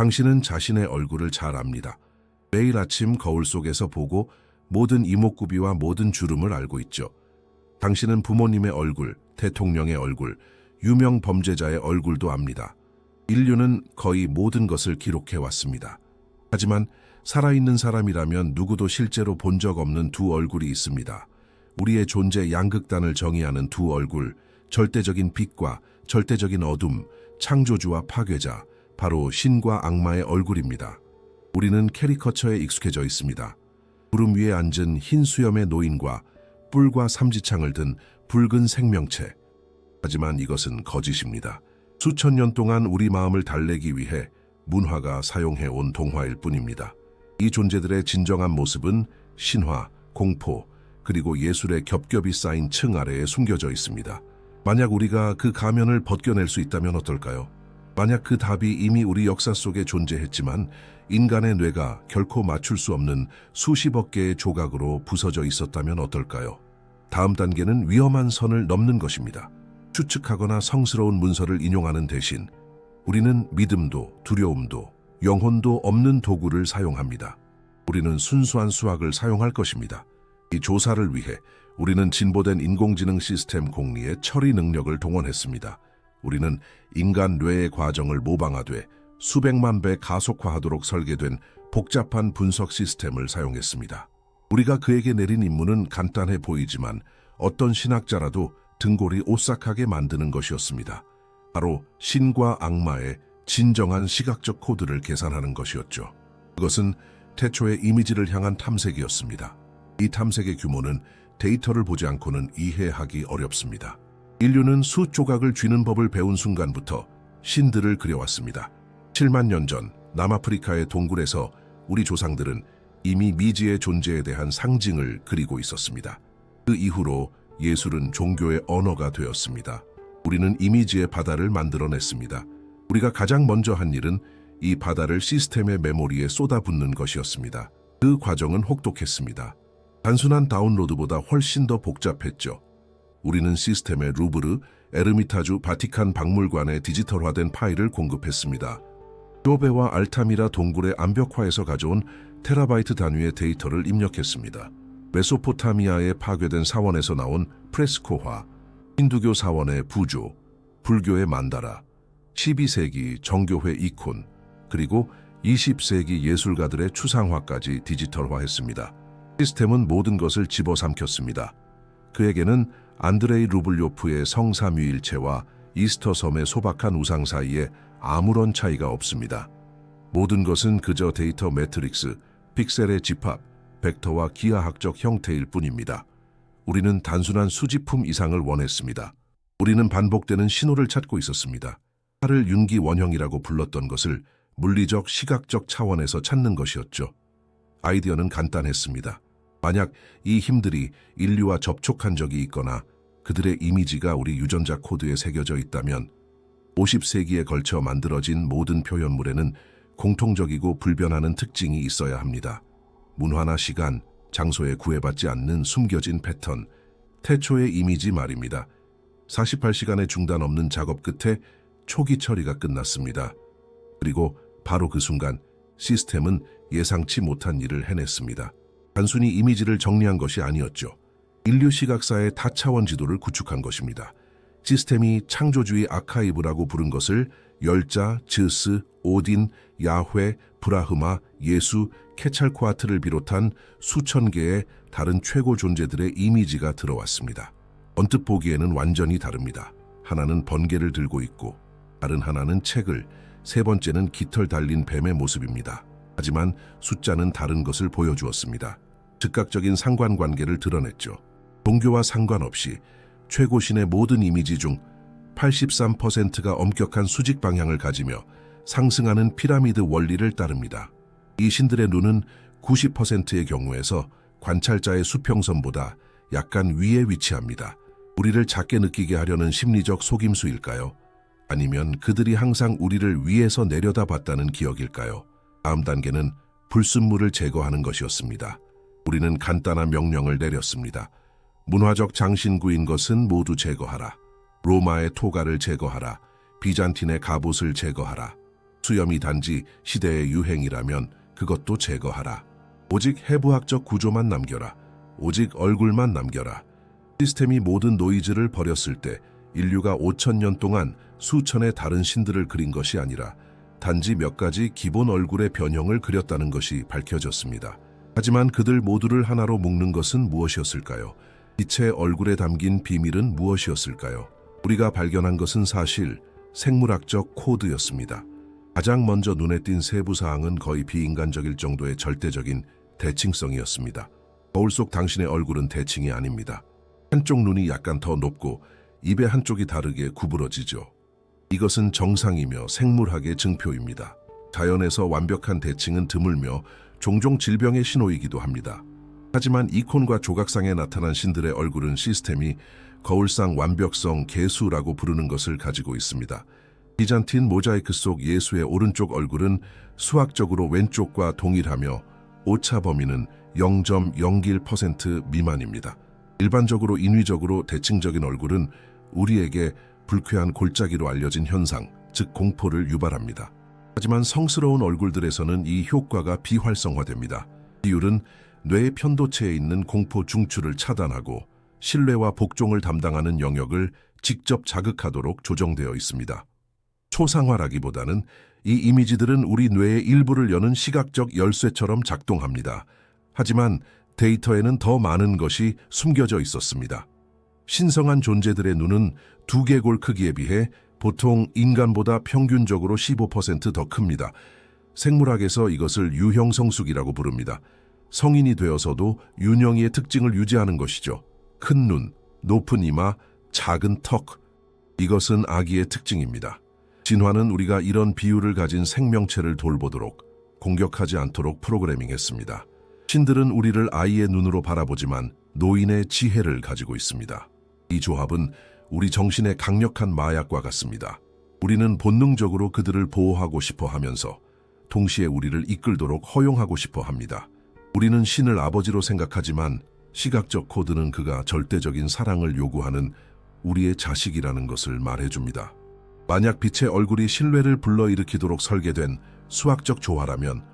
당신은 자신의 얼굴을 잘 압니다. 매일 아침 거울 속에서 보고 모든 이목구비와 모든 주름을 알고 있죠. 당신은 부모님의 얼굴, 대통령의 얼굴, 유명 범죄자의 얼굴도 압니다. 인류는 거의 모든 것을 기록해왔습니다. 하지만 살아있는 사람이라면 누구도 실제로 본 적 없는 두 얼굴이 있습니다. 우리의 존재 양극단을 정의하는 두 얼굴, 절대적인 빛과 절대적인 어둠, 창조주와 파괴자, 바로 신과 악마의 얼굴입니다. 우리는 캐리커처에 익숙해져 있습니다. 구름 위에 앉은 흰 수염의 노인과 뿔과 삼지창을 든 붉은 생명체. 하지만 이것은 거짓입니다. 수천 년 동안 우리 마음을 달래기 위해 문화가 사용해온 동화일 뿐입니다. 이 존재들의 진정한 모습은 신화, 공포, 그리고 예술의 겹겹이 쌓인 층 아래에 숨겨져 있습니다. 만약 우리가 그 가면을 벗겨낼 수 있다면 어떨까요? 만약 그 답이 이미 우리 역사 속에 존재했지만 인간의 뇌가 결코 맞출 수 없는 수십억 개의 조각으로 부서져 있었다면 어떨까요? 다음 단계는 위험한 선을 넘는 것입니다. 추측하거나 성스러운 문서를 인용하는 대신 우리는 믿음도 두려움도 영혼도 없는 도구를 사용합니다. 우리는 순수한 수학을 사용할 것입니다. 이 조사를 위해 우리는 진보된 인공지능 시스템 공리의 처리 능력을 동원했습니다. 우리는 인간 뇌의 과정을 모방하되 수백만 배 가속화하도록 설계된 복잡한 분석 시스템을 사용했습니다. 우리가 그에게 내린 임무는 간단해 보이지만 어떤 신학자라도 등골이 오싹하게 만드는 것이었습니다. 바로 신과 악마의 진정한 시각적 코드를 계산하는 것이었죠. 그것은 태초의 이미지를 향한 탐색이었습니다. 이 탐색의 규모는 데이터를 보지 않고는 이해하기 어렵습니다. 인류는 수 조각을 쥐는 법을 배운 순간부터 신들을 그려왔습니다. 7만 년 전 남아프리카의 동굴에서 우리 조상들은 이미 미지의 존재에 대한 상징을 그리고 있었습니다. 그 이후로 예술은 종교의 언어가 되었습니다. 우리는 이미지의 바다를 만들어냈습니다. 우리가 가장 먼저 한 일은 이 바다를 시스템의 메모리에 쏟아붓는 것이었습니다. 그 과정은 혹독했습니다. 단순한 다운로드보다 훨씬 더 복잡했죠. 우리는 시스템에 루브르, 에르미타주, 바티칸 박물관의 디지털화된 파일을 공급했습니다. 쇼베와 알타미라 동굴의 암벽화에서 가져온 테라바이트 단위의 데이터를 입력했습니다. 메소포타미아의 파괴된 사원에서 나온 프레스코화, 힌두교 사원의 부조, 불교의 만다라, 12세기 정교회 이콘, 그리고 20세기 예술가들의 추상화까지 디지털화했습니다. 시스템은 모든 것을 집어삼켰습니다. 그에게는 안드레이 루블요프의 성삼위일체와 이스터 섬의 소박한 우상 사이에 아무런 차이가 없습니다. 모든 것은 그저 데이터 매트릭스, 픽셀의 집합, 벡터와 기하학적 형태일 뿐입니다. 우리는 단순한 수집품 이상을 원했습니다. 우리는 반복되는 신호를 찾고 있었습니다. 하를 윤기 원형이라고 불렀던 것을 물리적, 시각적 차원에서 찾는 것이었죠. 아이디어는 간단했습니다. 만약 이 힘들이 인류와 접촉한 적이 있거나 그들의 이미지가 우리 유전자 코드에 새겨져 있다면 50세기에 걸쳐 만들어진 모든 표현물에는 공통적이고 불변하는 특징이 있어야 합니다. 문화나 시간, 장소에 구애받지 않는 숨겨진 패턴, 태초의 이미지 말입니다. 48시간의 중단 없는 작업 끝에 초기 처리가 끝났습니다. 그리고 바로 그 순간 시스템은 예상치 못한 일을 해냈습니다. 단순히 이미지를 정리한 것이 아니었죠. 인류 시각사의 다차원 지도를 구축한 것입니다. 시스템이 창조주의 아카이브라고 부른 것을 열자, 즈스, 오딘, 야훼, 브라흐마, 예수, 케찰코아트를 비롯한 수천 개의 다른 최고 존재들의 이미지가 들어왔습니다. 언뜻 보기에는 완전히 다릅니다. 하나는 번개를 들고 있고 다른 하나는 책을, 세 번째는 깃털 달린 뱀의 모습입니다. 하지만 숫자는 다른 것을 보여주었습니다. 즉각적인 상관관계를 드러냈죠. 종교와 상관없이 최고신의 모든 이미지 중 83%가 엄격한 수직 방향을 가지며 상승하는 피라미드 원리를 따릅니다. 이 신들의 눈은 90%의 경우에서 관찰자의 수평선보다 약간 위에 위치합니다. 우리를 작게 느끼게 하려는 심리적 속임수일까요? 아니면 그들이 항상 우리를 위에서 내려다봤다는 기억일까요? 다음 단계는 불순물을 제거하는 것이었습니다. 우리는 간단한 명령을 내렸습니다. 문화적 장신구인 것은 모두 제거하라. 로마의 토가를 제거하라. 비잔틴의 갑옷을 제거하라. 수염이 단지 시대의 유행이라면 그것도 제거하라. 오직 해부학적 구조만 남겨라. 오직 얼굴만 남겨라. 시스템이 모든 노이즈를 버렸을 때 인류가 5,000년 동안 수천의 다른 신들을 그린 것이 아니라 단지 몇 가지 기본 얼굴의 변형을 그렸다는 것이 밝혀졌습니다. 하지만 그들 모두를 하나로 묶는 것은 무엇이었을까요? 빛의 얼굴에 담긴 비밀은 무엇이었을까요? 우리가 발견한 것은 사실 생물학적 코드였습니다. 가장 먼저 눈에 띈 세부 사항은 거의 비인간적일 정도의 절대적인 대칭성이었습니다. 거울 속 당신의 얼굴은 대칭이 아닙니다. 한쪽 눈이 약간 더 높고 입의 한쪽이 다르게 구부러지죠. 이것은 정상이며 생물학의 증표입니다. 자연에서 완벽한 대칭은 드물며 종종 질병의 신호이기도 합니다. 하지만 이콘과 조각상에 나타난 신들의 얼굴은 시스템이 거울상 완벽성 계수라고 부르는 것을 가지고 있습니다. 비잔틴 모자이크 속 예수의 오른쪽 얼굴은 수학적으로 왼쪽과 동일하며 오차 범위는 0.01% 미만입니다. 일반적으로 인위적으로 대칭적인 얼굴은 우리에게 불쾌한 골짜기로 알려진 현상, 즉 공포를 유발합니다. 하지만 성스러운 얼굴들에서는 이 효과가 비활성화됩니다. 비율은 뇌의 편도체에 있는 공포 중추를 차단하고 신뢰와 복종을 담당하는 영역을 직접 자극하도록 조정되어 있습니다. 초상화라기보다는 이 이미지들은 우리 뇌의 일부를 여는 시각적 열쇠처럼 작동합니다. 하지만 데이터에는 더 많은 것이 숨겨져 있었습니다. 신성한 존재들의 눈은 두개골 크기에 비해 보통 인간보다 평균적으로 15% 더 큽니다. 생물학에서 이것을 유형성숙이라고 부릅니다. 성인이 되어서도 윤영이의 특징을 유지하는 것이죠. 큰 눈, 높은 이마, 작은 턱. 이것은 아기의 특징입니다. 진화는 우리가 이런 비율을 가진 생명체를 돌보도록, 공격하지 않도록 프로그래밍했습니다. 신들은 우리를 아이의 눈으로 바라보지만 노인의 지혜를 가지고 있습니다. 이 조합은 우리 정신의 강력한 마약과 같습니다. 우리는 본능적으로 그들을 보호하고 싶어 하면서 동시에 우리를 이끌도록 허용하고 싶어 합니다. 우리는 신을 아버지로 생각하지만 시각적 코드는 그가 절대적인 사랑을 요구하는 우리의 자식이라는 것을 말해줍니다. 만약 빛의 얼굴이 신뢰를 불러일으키도록 설계된 수학적 조화라면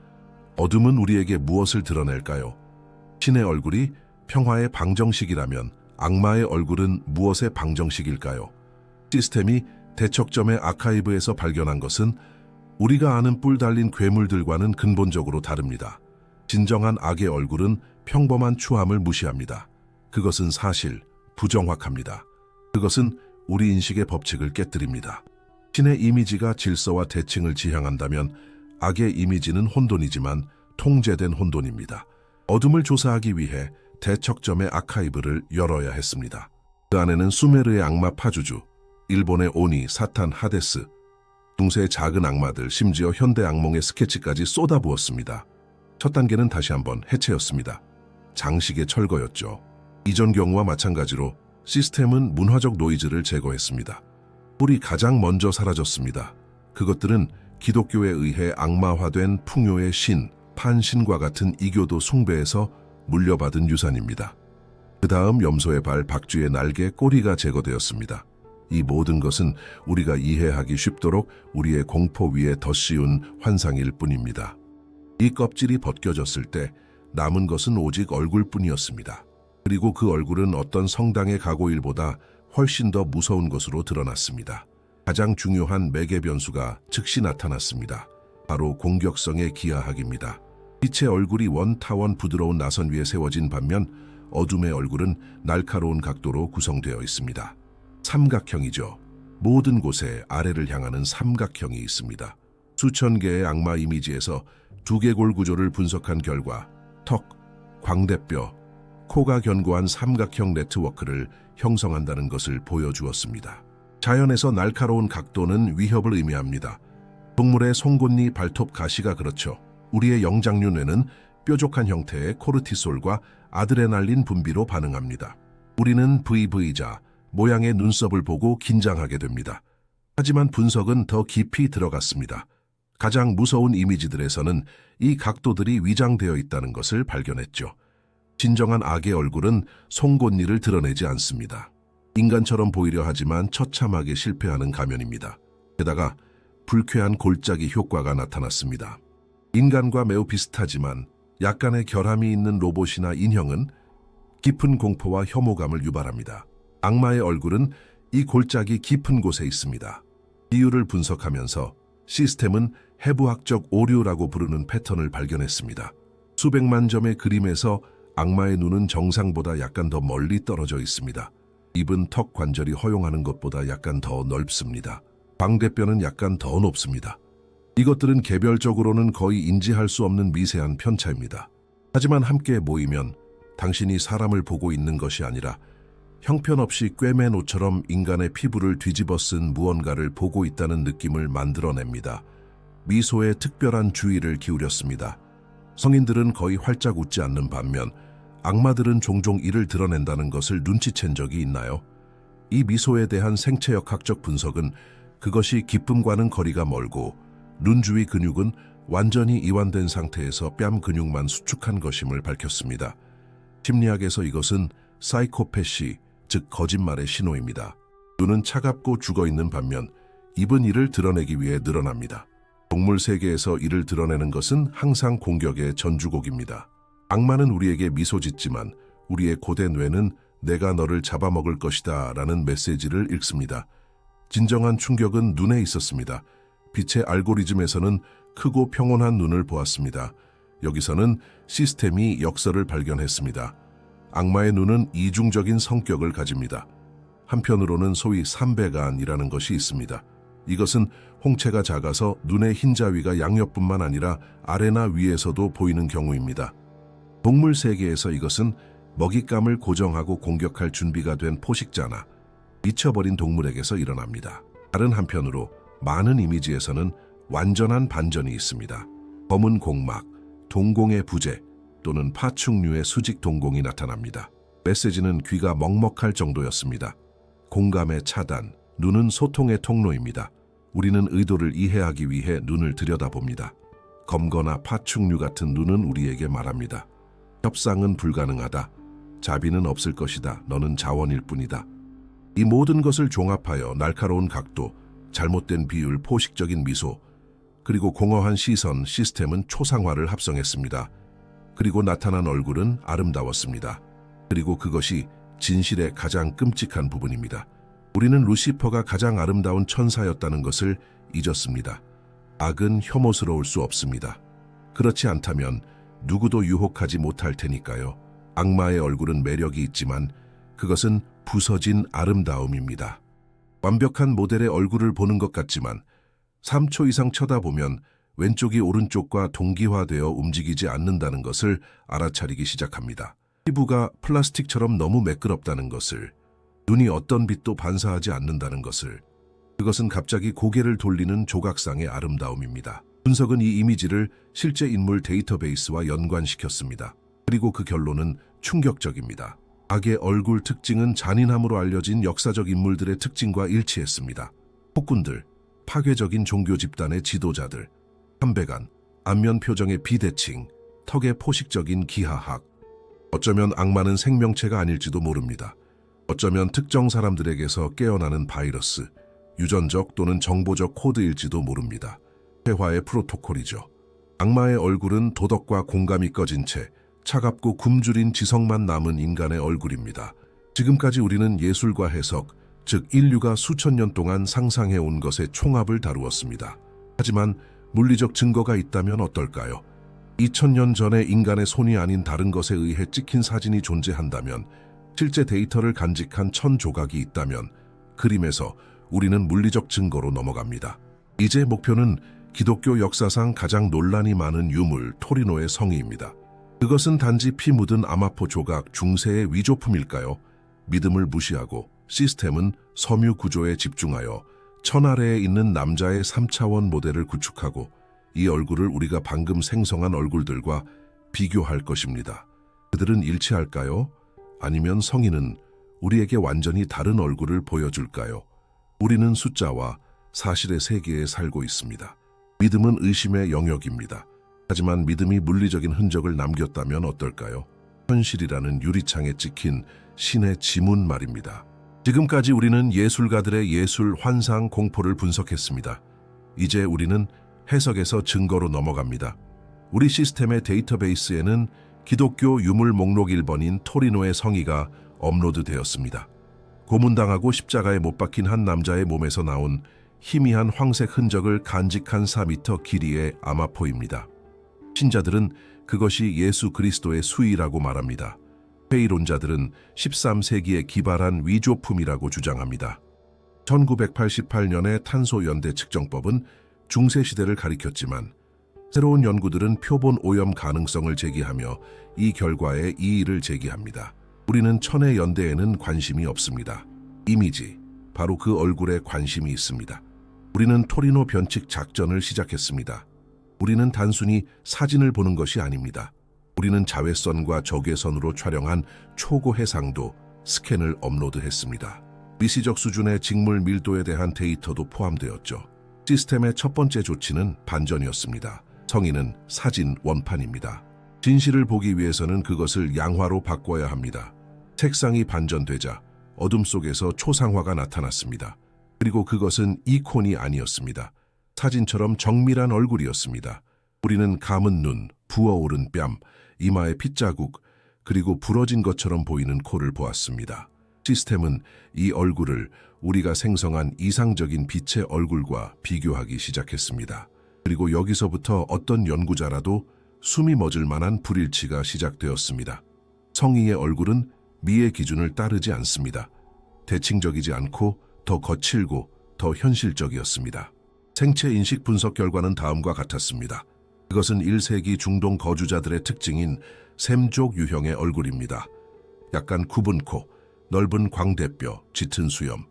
어둠은 우리에게 무엇을 드러낼까요? 신의 얼굴이 평화의 방정식이라면 악마의 얼굴은 무엇의 방정식일까요? 시스템이 대척점의 아카이브에서 발견한 것은 우리가 아는 뿔 달린 괴물들과는 근본적으로 다릅니다. 진정한 악의 얼굴은 평범한 추함을 무시합니다. 그것은 사실, 부정확합니다. 그것은 우리 인식의 법칙을 깨뜨립니다. 신의 이미지가 질서와 대칭을 지향한다면 악의 이미지는 혼돈이지만 통제된 혼돈입니다. 어둠을 조사하기 위해 대척점의 아카이브를 열어야 했습니다. 그 안에는 수메르의 악마 파주주, 일본의 오니, 사탄, 하데스, 중세의 작은 악마들, 심지어 현대 악몽의 스케치까지 쏟아부었습니다. 첫 단계는 다시 한번 해체였습니다. 장식의 철거였죠. 이전 경우와 마찬가지로 시스템은 문화적 노이즈를 제거했습니다. 뿔이 가장 먼저 사라졌습니다. 그것들은 기독교에 의해 악마화된 풍요의 신, 판신과 같은 이교도 숭배에서 물려받은 유산입니다. 그 다음 염소의 발, 박쥐의 날개, 꼬리가 제거되었습니다. 이 모든 것은 우리가 이해하기 쉽도록 우리의 공포 위에 덧씌운 환상일 뿐입니다. 이 껍질이 벗겨졌을 때 남은 것은 오직 얼굴뿐이었습니다. 그리고 그 얼굴은 어떤 성당의 가고일보다 훨씬 더 무서운 것으로 드러났습니다. 가장 중요한 매개 변수가 즉시 나타났습니다. 바로 공격성의 기하학입니다. 빛의 얼굴이 원타원 부드러운 나선 위에 세워진 반면 어둠의 얼굴은 날카로운 각도로 구성되어 있습니다. 삼각형이죠. 모든 곳에 아래를 향하는 삼각형이 있습니다. 수천 개의 악마 이미지에서 두개골 구조를 분석한 결과 턱, 광대뼈, 코가 견고한 삼각형 네트워크를 형성한다는 것을 보여주었습니다. 자연에서 날카로운 각도는 위협을 의미합니다. 동물의 송곳니, 발톱, 가시가 그렇죠. 우리의 영장류 뇌는 뾰족한 형태의 코르티솔과 아드레날린 분비로 반응합니다. 우리는 VV자, 모양의 눈썹을 보고 긴장하게 됩니다. 하지만 분석은 더 깊이 들어갔습니다. 가장 무서운 이미지들에서는 이 각도들이 위장되어 있다는 것을 발견했죠. 진정한 악의 얼굴은 송곳니를 드러내지 않습니다. 인간처럼 보이려 하지만 처참하게 실패하는 가면입니다. 게다가 불쾌한 골짜기 효과가 나타났습니다. 인간과 매우 비슷하지만 약간의 결함이 있는 로봇이나 인형은 깊은 공포와 혐오감을 유발합니다. 악마의 얼굴은 이 골짜기 깊은 곳에 있습니다. 이유를 분석하면서 시스템은 해부학적 오류라고 부르는 패턴을 발견했습니다. 수백만 점의 그림에서 악마의 눈은 정상보다 약간 더 멀리 떨어져 있습니다. 입은 턱 관절이 허용하는 것보다 약간 더 넓습니다. 광대뼈는 약간 더 높습니다. 이것들은 개별적으로는 거의 인지할 수 없는 미세한 편차입니다. 하지만 함께 모이면 당신이 사람을 보고 있는 것이 아니라 형편없이 꿰맨 옷처럼 인간의 피부를 뒤집어 쓴 무언가를 보고 있다는 느낌을 만들어냅니다. 미소에 특별한 주의를 기울였습니다. 성인들은 거의 활짝 웃지 않는 반면 악마들은 종종 이를 드러낸다는 것을 눈치챈 적이 있나요? 이 미소에 대한 생체역학적 분석은 그것이 기쁨과는 거리가 멀고 눈 주위 근육은 완전히 이완된 상태에서 뺨 근육만 수축한 것임을 밝혔습니다. 심리학에서 이것은 사이코패시, 즉 거짓말의 신호입니다. 눈은 차갑고 죽어있는 반면 입은 이를 드러내기 위해 늘어납니다. 동물 세계에서 이를 드러내는 것은 항상 공격의 전주곡입니다. 악마는 우리에게 미소 짓지만 우리의 고된 뇌는 내가 너를 잡아먹을 것이다 라는 메시지를 읽습니다. 진정한 충격은 눈에 있었습니다. 빛의 알고리즘에서는 크고 평온한 눈을 보았습니다. 여기서는 시스템이 역설을 발견했습니다. 악마의 눈은 이중적인 성격을 가집니다. 한편으로는 소위 삼배간이라는 것이 있습니다. 이것은 홍채가 작아서 눈의 흰자위가 양옆뿐만 아니라 아래나 위에서도 보이는 경우입니다. 동물 세계에서 이것은 먹잇감을 고정하고 공격할 준비가 된 포식자나 미쳐버린 동물에게서 일어납니다. 다른 한편으로 많은 이미지에서는 완전한 반전이 있습니다. 검은 공막, 동공의 부재 또는 파충류의 수직 동공이 나타납니다. 메시지는 귀가 먹먹할 정도였습니다. 공감의 차단, 눈은 소통의 통로입니다. 우리는 의도를 이해하기 위해 눈을 들여다봅니다. 검거나 파충류 같은 눈은 우리에게 말합니다. 협상은 불가능하다. 자비는 없을 것이다. 너는 자원일 뿐이다. 이 모든 것을 종합하여 날카로운 각도, 잘못된 비율, 포식적인 미소, 그리고 공허한 시선, 시스템은 초상화를 합성했습니다. 그리고 나타난 얼굴은 아름다웠습니다. 그리고 그것이 진실의 가장 끔찍한 부분입니다. 우리는 루시퍼가 가장 아름다운 천사였다는 것을 잊었습니다. 악은 혐오스러울 수 없습니다. 그렇지 않다면 누구도 유혹하지 못할 테니까요. 악마의 얼굴은 매력이 있지만 그것은 부서진 아름다움입니다. 완벽한 모델의 얼굴을 보는 것 같지만 3초 이상 쳐다보면 왼쪽이 오른쪽과 동기화되어 움직이지 않는다는 것을 알아차리기 시작합니다. 피부가 플라스틱처럼 너무 매끄럽다는 것을, 눈이 어떤 빛도 반사하지 않는다는 것을, 그것은 갑자기 고개를 돌리는 조각상의 아름다움입니다. 분석은 이 이미지를 실제 인물 데이터베이스와 연관시켰습니다. 그리고 그 결론은 충격적입니다. 악의 얼굴 특징은 잔인함으로 알려진 역사적 인물들의 특징과 일치했습니다. 폭군들, 파괴적인 종교 집단의 지도자들, 삼배간, 안면 표정의 비대칭, 턱의 포식적인 기하학. 어쩌면 악마는 생명체가 아닐지도 모릅니다. 어쩌면 특정 사람들에게서 깨어나는 바이러스, 유전적 또는 정보적 코드일지도 모릅니다. 회화의 프로토콜이죠. 악마의 얼굴은 도덕과 공감이 꺼진 채 차갑고 굶주린 지성만 남은 인간의 얼굴입니다. 지금까지 우리는 예술과 해석, 즉 인류가 수천 년 동안 상상해온 것의 총합을 다루었습니다. 하지만 물리적 증거가 있다면 어떨까요? 2000년 전에 인간의 손이 아닌 다른 것에 의해 찍힌 사진이 존재한다면, 실제 데이터를 간직한 1000조각이 있다면, 그림에서 우리는 물리적 증거로 넘어갑니다. 이제 목표는 기독교 역사상 가장 논란이 많은 유물 토리노의 성의입니다. 그것은 단지 피 묻은 아마포 조각 중세의 위조품일까요? 믿음을 무시하고 시스템은 섬유 구조에 집중하여 천 아래에 있는 남자의 3차원 모델을 구축하고 이 얼굴을 우리가 방금 생성한 얼굴들과 비교할 것입니다. 그들은 일치할까요? 아니면 성인은 우리에게 완전히 다른 얼굴을 보여줄까요? 우리는 숫자와 사실의 세계에 살고 있습니다. 믿음은 의심의 영역입니다. 하지만 믿음이 물리적인 흔적을 남겼다면 어떨까요? 현실이라는 유리창에 찍힌 신의 지문 말입니다. 지금까지 우리는 예술가들의 예술, 환상, 공포를 분석했습니다. 이제 우리는 해석에서 증거로 넘어갑니다. 우리 시스템의 데이터베이스에는 기독교 유물 목록 1번인 토리노의 성의가 업로드되었습니다. 고문당하고 십자가에 못 박힌 한 남자의 몸에서 나온 희미한 황색 흔적을 간직한 4m 길이의 아마포입니다. 신자들은 그것이 예수 그리스도의 수의라고 말합니다. 회의론자들은 13세기에 기발한 위조품이라고 주장합니다. 1988년의 탄소연대 측정법은 중세시대를 가리켰지만 새로운 연구들은 표본 오염 가능성을 제기하며 이 결과에 이의를 제기합니다. 우리는 천의 연대에는 관심이 없습니다. 이미지, 바로 그 얼굴에 관심이 있습니다. 우리는 토리노 변칙 작전을 시작했습니다. 우리는 단순히 사진을 보는 것이 아닙니다. 우리는 자외선과 적외선으로 촬영한 초고 해상도 스캔을 업로드했습니다. 미시적 수준의 직물 밀도에 대한 데이터도 포함되었죠. 시스템의 첫 번째 조치는 반전이었습니다. 성인은 사진 원판입니다. 진실을 보기 위해서는 그것을 양화로 바꿔야 합니다. 색상이 반전되자 어둠 속에서 초상화가 나타났습니다. 그리고 그것은 이콘이 아니었습니다. 사진처럼 정밀한 얼굴이었습니다. 우리는 감은 눈, 부어오른 뺨, 이마에 핏자국, 그리고 부러진 것처럼 보이는 코를 보았습니다. 시스템은 이 얼굴을 우리가 생성한 이상적인 빛의 얼굴과 비교하기 시작했습니다. 그리고 여기서부터 어떤 연구자라도 숨이 멎을 만한 불일치가 시작되었습니다. 성의의 얼굴은 미의 기준을 따르지 않습니다. 대칭적이지 않고 더 거칠고 더 현실적이었습니다. 생체 인식 분석 결과는 다음과 같았습니다. 그것은 1세기 중동 거주자들의 특징인 샘족 유형의 얼굴입니다. 약간 굽은 코, 넓은 광대뼈, 짙은 수염.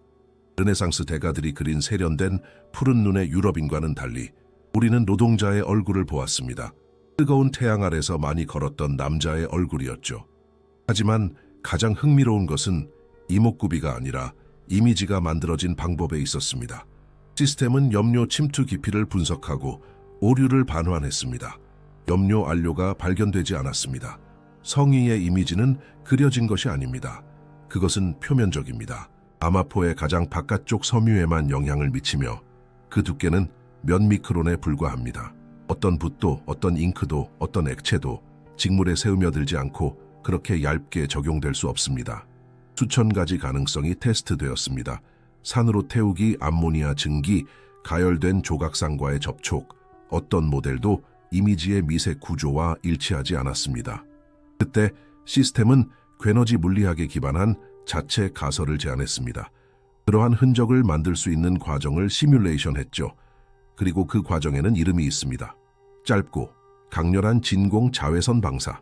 르네상스 대가들이 그린 세련된 푸른 눈의 유럽인과는 달리 우리는 노동자의 얼굴을 보았습니다. 뜨거운 태양 아래서 많이 걸었던 남자의 얼굴이었죠. 하지만 가장 흥미로운 것은 이목구비가 아니라 이미지가 만들어진 방법에 있었습니다. 시스템은 염료 침투 깊이를 분석하고 오류를 반환했습니다. 염료 안료가 발견되지 않았습니다. 성의의 이미지는 그려진 것이 아닙니다. 그것은 표면적입니다. 아마포의 가장 바깥쪽 섬유에만 영향을 미치며 그 두께는 몇 미크론에 불과합니다. 어떤 붓도, 어떤 잉크도, 어떤 액체도 직물에 스며들지 않고 그렇게 얇게 적용될 수 없습니다. 수천 가지 가능성이 테스트되었습니다. 산으로 태우기, 암모니아 증기, 가열된 조각상과의 접촉, 어떤 모델도 이미지의 미세 구조와 일치하지 않았습니다. 그때 시스템은 괴너지 물리학에 기반한 자체 가설을 제안했습니다. 그러한 흔적을 만들 수 있는 과정을 시뮬레이션했죠. 그리고 그 과정에는 이름이 있습니다. 짧고 강렬한 진공 자외선 방사.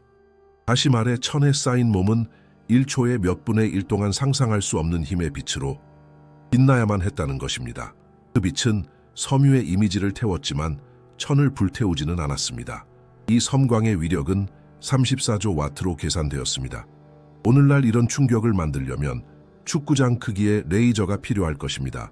다시 말해 천에 쌓인 몸은 1초에 몇 분의 1 동안 상상할 수 없는 힘의 빛으로 빛나야만 했다는 것입니다. 그 빛은 섬유의 이미지를 태웠지만 천을 불태우지는 않았습니다. 이 섬광의 위력은 34조 와트로 계산되었습니다. 오늘날 이런 충격을 만들려면 축구장 크기의 레이저가 필요할 것입니다.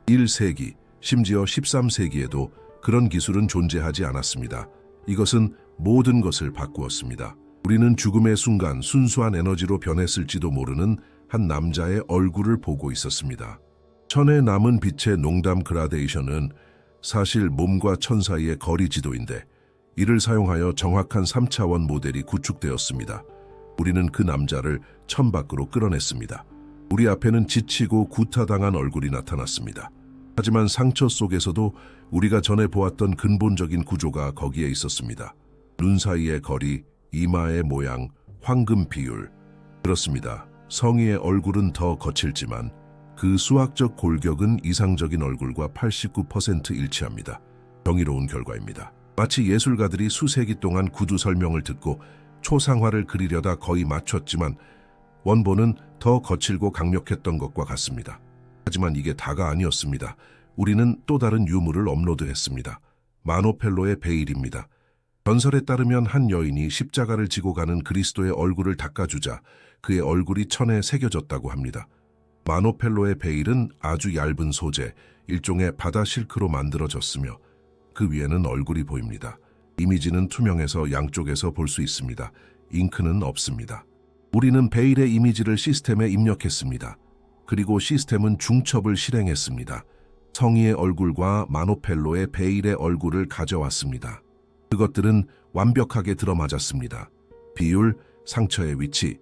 1세기, 심지어 13세기에도 그런 기술은 존재하지 않았습니다. 이것은 모든 것을 바꾸었습니다. 우리는 죽음의 순간 순수한 에너지로 변했을지도 모르는 한 남자의 얼굴을 보고 있었습니다. 천에 남은 빛의 농담 그라데이션은 사실 몸과 천 사이의 거리 지도인데 이를 사용하여 정확한 3차원 모델이 구축되었습니다. 우리는 그 남자를 천 밖으로 끌어냈습니다. 우리 앞에는 지치고 구타당한 얼굴이 나타났습니다. 하지만 상처 속에서도 우리가 전에 보았던 근본적인 구조가 거기에 있었습니다. 눈 사이의 거리, 이마의 모양, 황금 비율. 그렇습니다. 성의의 얼굴은 더 거칠지만 그 수학적 골격은 이상적인 얼굴과 89% 일치합니다. 정의로운 결과입니다. 마치 예술가들이 수세기 동안 구두 설명을 듣고 초상화를 그리려다 거의 맞췄지만 원본은 더 거칠고 강력했던 것과 같습니다. 하지만 이게 다가 아니었습니다. 우리는 또 다른 유물을 업로드했습니다. 마노펠로의 베일입니다. 전설에 따르면 한 여인이 십자가를 지고 가는 그리스도의 얼굴을 닦아주자 그의 얼굴이 천에 새겨졌다고 합니다. 마노펠로의 베일은 아주 얇은 소재, 일종의 바다 실크로 만들어졌으며 그 위에는 얼굴이 보입니다. 이미지는 투명해서 양쪽에서 볼 수 있습니다. 잉크는 없습니다. 우리는 베일의 이미지를 시스템에 입력했습니다. 그리고 시스템은 중첩을 실행했습니다. 성의의 얼굴과 마노펠로의 베일의 얼굴을 가져왔습니다. 그것들은 완벽하게 들어맞았습니다. 비율, 상처의 위치,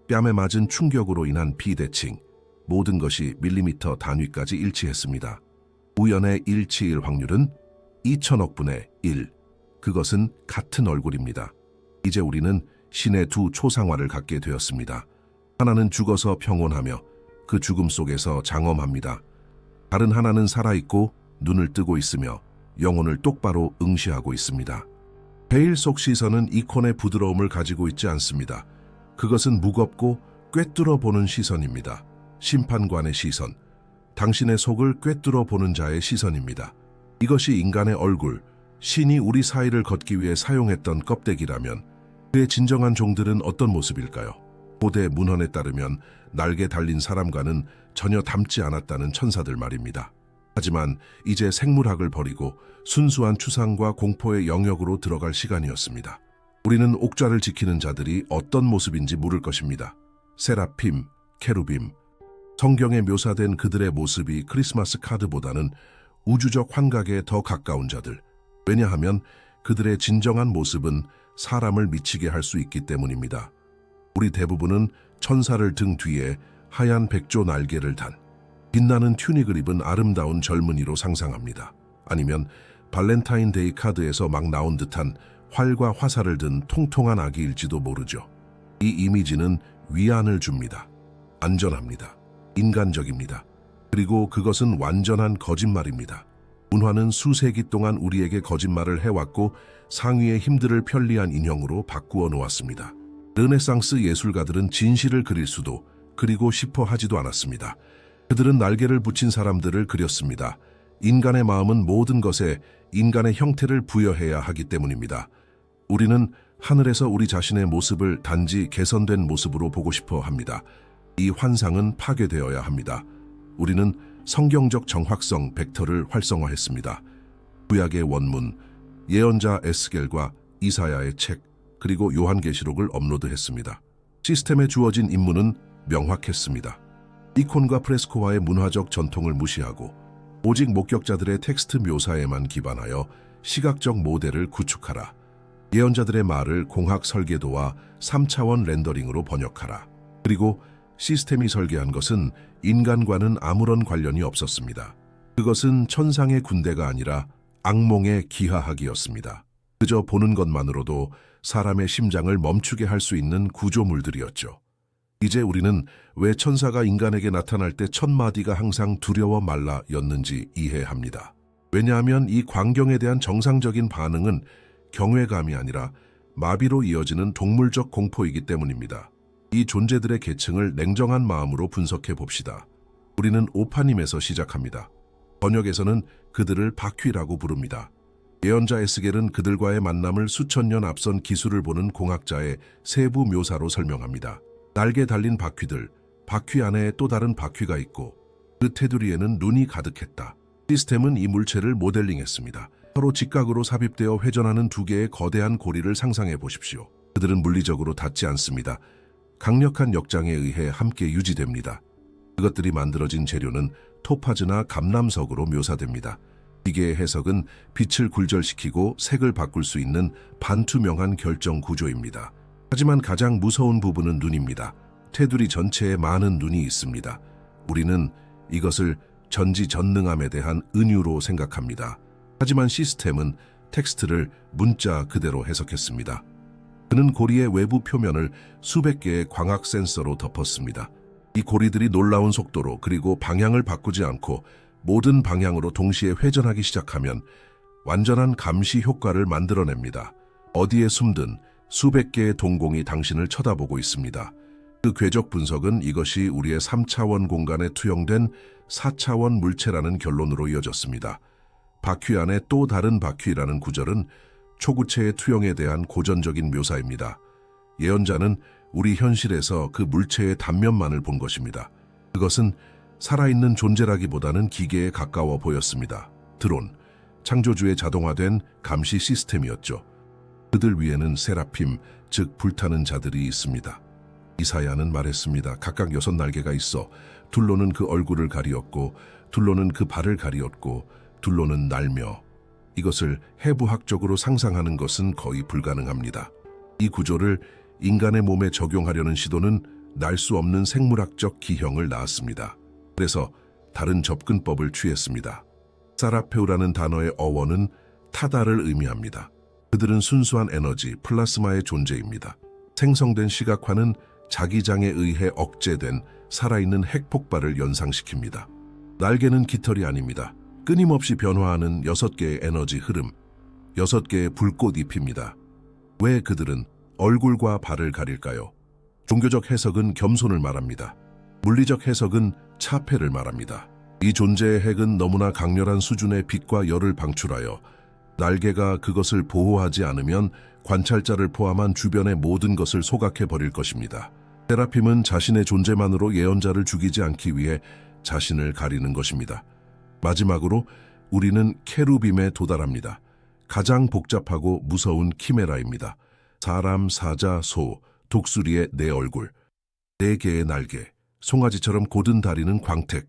뺨에 맞은 충격으로 인한 비대칭, 모든 것이 밀리미터 단위까지 일치했습니다. 우연의 일치일 확률은 2천억 분의 1. 그것은 같은 얼굴입니다. 이제 우리는 신의 두 초상화를 갖게 되었습니다. 하나는 죽어서 평온하며 그 죽음 속에서 장엄합니다. 다른 하나는 살아있고 눈을 뜨고 있으며 영혼을 똑바로 응시하고 있습니다. 베일 속 시선은 이콘의 부드러움을 가지고 있지 않습니다. 그것은 무겁고 꿰뚫어 보는 시선입니다. 심판관의 시선, 당신의 속을 꿰뚫어 보는 자의 시선입니다. 이것이 인간의 얼굴, 신이 우리 사이를 걷기 위해 사용했던 껍데기라면 그의 진정한 종들은 어떤 모습일까요? 고대 문헌에 따르면 날개 달린 사람과는 전혀 닮지 않았다는 천사들 말입니다. 하지만 이제 생물학을 버리고 순수한 추상과 공포의 영역으로 들어갈 시간이었습니다. 우리는 옥좌를 지키는 자들이 어떤 모습인지 물을 것입니다. 세라핌, 케루빔, 성경에 묘사된 그들의 모습이 크리스마스 카드보다는 우주적 환각에 더 가까운 자들. 왜냐하면 그들의 진정한 모습은 사람을 미치게 할 수 있기 때문입니다. 우리 대부분은 천사를 등 뒤에 하얀 백조 날개를 단 빛나는 튜닉을 입은 아름다운 젊은이로 상상합니다. 아니면 발렌타인데이 카드에서 막 나온 듯한 활과 화살을 든 통통한 아기일지도 모르죠. 이 이미지는 위안을 줍니다. 안전합니다. 인간적입니다. 그리고 그것은 완전한 거짓말입니다. 문화는 수세기 동안 우리에게 거짓말을 해왔고 상위의 힘들을 편리한 인형으로 바꾸어 놓았습니다. 르네상스 예술가들은 진실을 그릴 수도 그리고 싶어 하지도 않았습니다. 그들은 날개를 붙인 사람들을 그렸습니다. 인간의 마음은 모든 것에 인간의 형태를 부여해야 하기 때문입니다. 우리는 하늘에서 우리 자신의 모습을 단지 개선된 모습으로 보고 싶어 합니다. 이 환상은 파괴되어야 합니다. 우리는 성경적 정확성 벡터를 활성화했습니다. 구약의 원문, 예언자 에스겔과 이사야의 책, 그리고 요한계시록을 업로드했습니다. 시스템에 주어진 임무는 명확했습니다. 이콘과 프레스코와의 문화적 전통을 무시하고 오직 목격자들의 텍스트 묘사에만 기반하여 시각적 모델을 구축하라. 예언자들의 말을 공학 설계도와 3차원 렌더링으로 번역하라. 그리고 시스템이 설계한 것은 인간과는 아무런 관련이 없었습니다. 그것은 천상의 군대가 아니라 악몽의 기하학이었습니다. 그저 보는 것만으로도 사람의 심장을 멈추게 할 수 있는 구조물들이었죠. 이제 우리는 왜 천사가 인간에게 나타날 때 첫 마디가 항상 두려워 말라였는지 이해합니다. 왜냐하면 이 광경에 대한 정상적인 반응은 경외감이 아니라 마비로 이어지는 동물적 공포이기 때문입니다. 이 존재들의 계층을 냉정한 마음으로 분석해 봅시다. 우리는 오파님에서 시작합니다. 번역에서는 그들을 바퀴라고 부릅니다. 예언자 에스겔은 그들과의 만남을 수천 년 앞선 기술을 보는 공학자의 세부 묘사로 설명합니다. 날개 달린 바퀴들, 바퀴 안에 또 다른 바퀴가 있고 그 테두리에는 눈이 가득했다. 시스템은 이 물체를 모델링했습니다. 서로 직각으로 삽입되어 회전하는 두 개의 거대한 고리를 상상해 보십시오. 그들은 물리적으로 닿지 않습니다. 강력한 역장에 의해 함께 유지됩니다. 그것들이 만들어진 재료는 토파즈나 감남석으로 묘사됩니다. 기계의 해석은 빛을 굴절시키고 색을 바꿀 수 있는 반투명한 결정 구조입니다. 하지만 가장 무서운 부분은 눈입니다. 테두리 전체에 많은 눈이 있습니다. 우리는 이것을 전지전능함에 대한 은유로 생각합니다. 하지만 시스템은 텍스트를 문자 그대로 해석했습니다. 그는 고리의 외부 표면을 수백 개의 광학 센서로 덮었습니다. 이 고리들이 놀라운 속도로 그리고 방향을 바꾸지 않고 모든 방향으로 동시에 회전하기 시작하면 완전한 감시 효과를 만들어냅니다. 어디에 숨든 수백 개의 동공이 당신을 쳐다보고 있습니다. 그 궤적 분석은 이것이 우리의 3차원 공간에 투영된 4차원 물체라는 결론으로 이어졌습니다. 바퀴 안에 또 다른 바퀴라는 구절은 초구체의 투영에 대한 고전적인 묘사입니다. 예언자는 우리 현실에서 그 물체의 단면만을 본 것입니다. 그것은 살아있는 존재라기보다는 기계에 가까워 보였습니다. 드론, 창조주의 자동화된 감시 시스템이었죠. 그들 위에는 세라핌, 즉 불타는 자들이 있습니다. 이사야는 말했습니다. 각각 6 날개가 있어 둘로는 그 얼굴을 가리었고 둘로는 그 발을 가리었고 둘로는 날며. 이것을 해부학적으로 상상하는 것은 거의 불가능합니다. 이 구조를 인간의 몸에 적용하려는 시도는 날 수 없는 생물학적 기형을 낳았습니다. 그래서 다른 접근법을 취했습니다. 사라페우라는 단어의 어원은 타다를 의미합니다. 그들은 순수한 에너지, 플라스마의 존재입니다. 생성된 시각화는 자기장에 의해 억제된 살아있는 핵폭발을 연상시킵니다. 날개는 깃털이 아닙니다. 끊임없이 변화하는 6개의 에너지 흐름, 6개의 불꽃잎입니다. 왜 그들은 얼굴과 발을 가릴까요? 종교적 해석은 겸손을 말합니다. 물리적 해석은 차폐를 말합니다. 이 존재의 핵은 너무나 강렬한 수준의 빛과 열을 방출하여 날개가 그것을 보호하지 않으면 관찰자를 포함한 주변의 모든 것을 소각해버릴 것입니다. 세라핌은 자신의 존재만으로 예언자를 죽이지 않기 위해 자신을 가리는 것입니다. 마지막으로 우리는 케루빔에 도달합니다. 가장 복잡하고 무서운 키메라입니다. 사람, 사자, 소, 독수리의 네 얼굴, 4개의 날개, 송아지처럼 곧은 다리는 광택.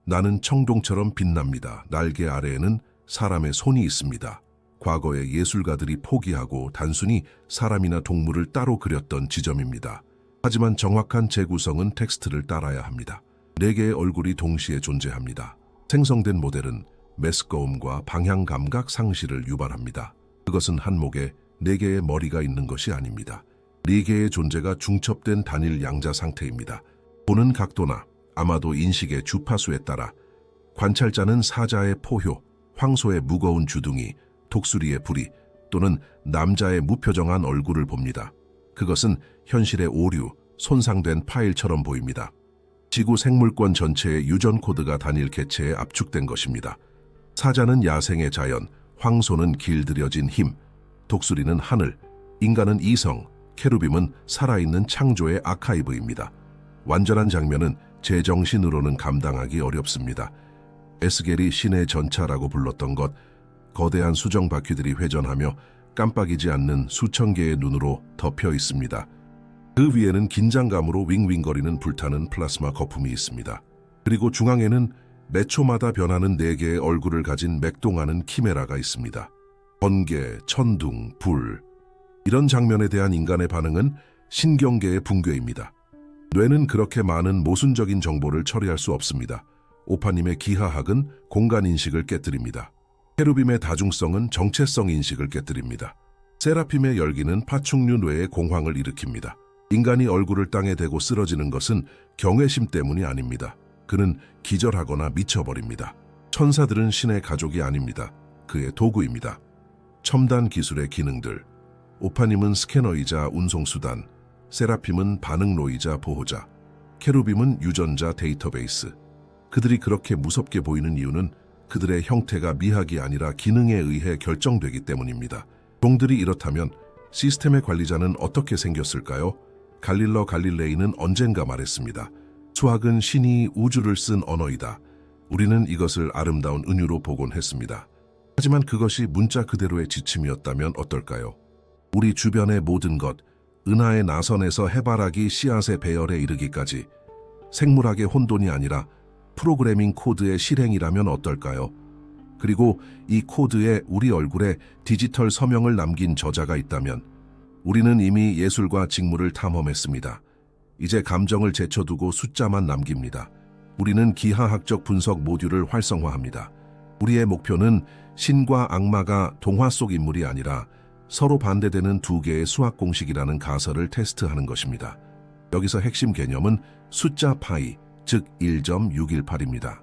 나는 청동처럼 빛납니다. 날개 아래에는 사람의 손이 있습니다. 과거의 예술가들이 포기하고 단순히 사람이나 동물을 따로 그렸던 지점입니다. 하지만 정확한 재구성은 텍스트를 따라야 합니다. 4개의 얼굴이 동시에 존재합니다. 생성된 모델은 메스꺼움과 방향 감각 상실을 유발합니다. 그것은 한목에 4개의 머리가 있는 것이 아닙니다. 4개의 존재가 중첩된 단일 양자 상태입니다. 보는 각도나 아마도 인식의 주파수에 따라 관찰자는 사자의 포효, 황소의 무거운 주둥이, 독수리의 부리 또는 남자의 무표정한 얼굴을 봅니다. 그것은 현실의 오류, 손상된 파일처럼 보입니다. 지구 생물권 전체의 유전 코드가 단일 개체에 압축된 것입니다. 사자는 야생의 자연, 황소는 길들여진 힘, 독수리는 하늘, 인간은 이성, 케루빔은 살아있는 창조의 아카이브입니다. 완전한 장면은 제 정신으로는 감당하기 어렵습니다. 에스겔이 신의 전차라고 불렀던 것, 거대한 수정 바퀴들이 회전하며 깜빡이지 않는 수천 개의 눈으로 덮여 있습니다. 그 위에는 긴장감으로 윙윙거리는 불타는 플라스마 거품이 있습니다. 그리고 중앙에는 매 초마다 변하는 4개의 얼굴을 가진 맥동하는 키메라가 있습니다. 번개, 천둥, 불. 이런 장면에 대한 인간의 반응은 신경계의 붕괴입니다. 뇌는 그렇게 많은 모순적인 정보를 처리할 수 없습니다. 오파님의 기하학은 공간인식을 깨뜨립니다. 케루빔의 다중성은 정체성 인식을 깨뜨립니다. 세라핌의 열기는 파충류 뇌의 공황을 일으킵니다. 인간이 얼굴을 땅에 대고 쓰러지는 것은 경외심 때문이 아닙니다. 그는 기절하거나 미쳐버립니다. 천사들은 신의 가족이 아닙니다. 그의 도구입니다. 첨단 기술의 기능들. 오파님은 스캐너이자 운송수단, 세라핌은 반응로이자 보호자, 케루빔은 유전자 데이터베이스. 그들이 그렇게 무섭게 보이는 이유는 그들의 형태가 미학이 아니라 기능에 의해 결정되기 때문입니다. 종들이 이렇다면 시스템의 관리자는 어떻게 생겼을까요? 갈릴러 갈릴레이는 언젠가 말했습니다. 수학은 신이 우주를 쓴 언어이다. 우리는 이것을 아름다운 은유로 보곤 했습니다. 하지만 그것이 문자 그대로의 지침이었다면 어떨까요? 우리 주변의 모든 것, 은하의 나선에서 해바라기 씨앗의 배열에 이르기까지 생물학의 혼돈이 아니라 프로그래밍 코드의 실행이라면 어떨까요? 그리고 이 코드에 우리 얼굴에 디지털 서명을 남긴 저자가 있다면 우리는 이미 예술과 직무를 탐험했습니다. 이제 감정을 제쳐두고 숫자만 남깁니다. 우리는 기하학적 분석 모듈을 활성화합니다. 우리의 목표는 신과 악마가 동화 속 인물이 아니라 서로 반대되는 2개의 수학 공식이라는 가설을 테스트하는 것입니다. 여기서 핵심 개념은 숫자 파이, 즉 1.618입니다.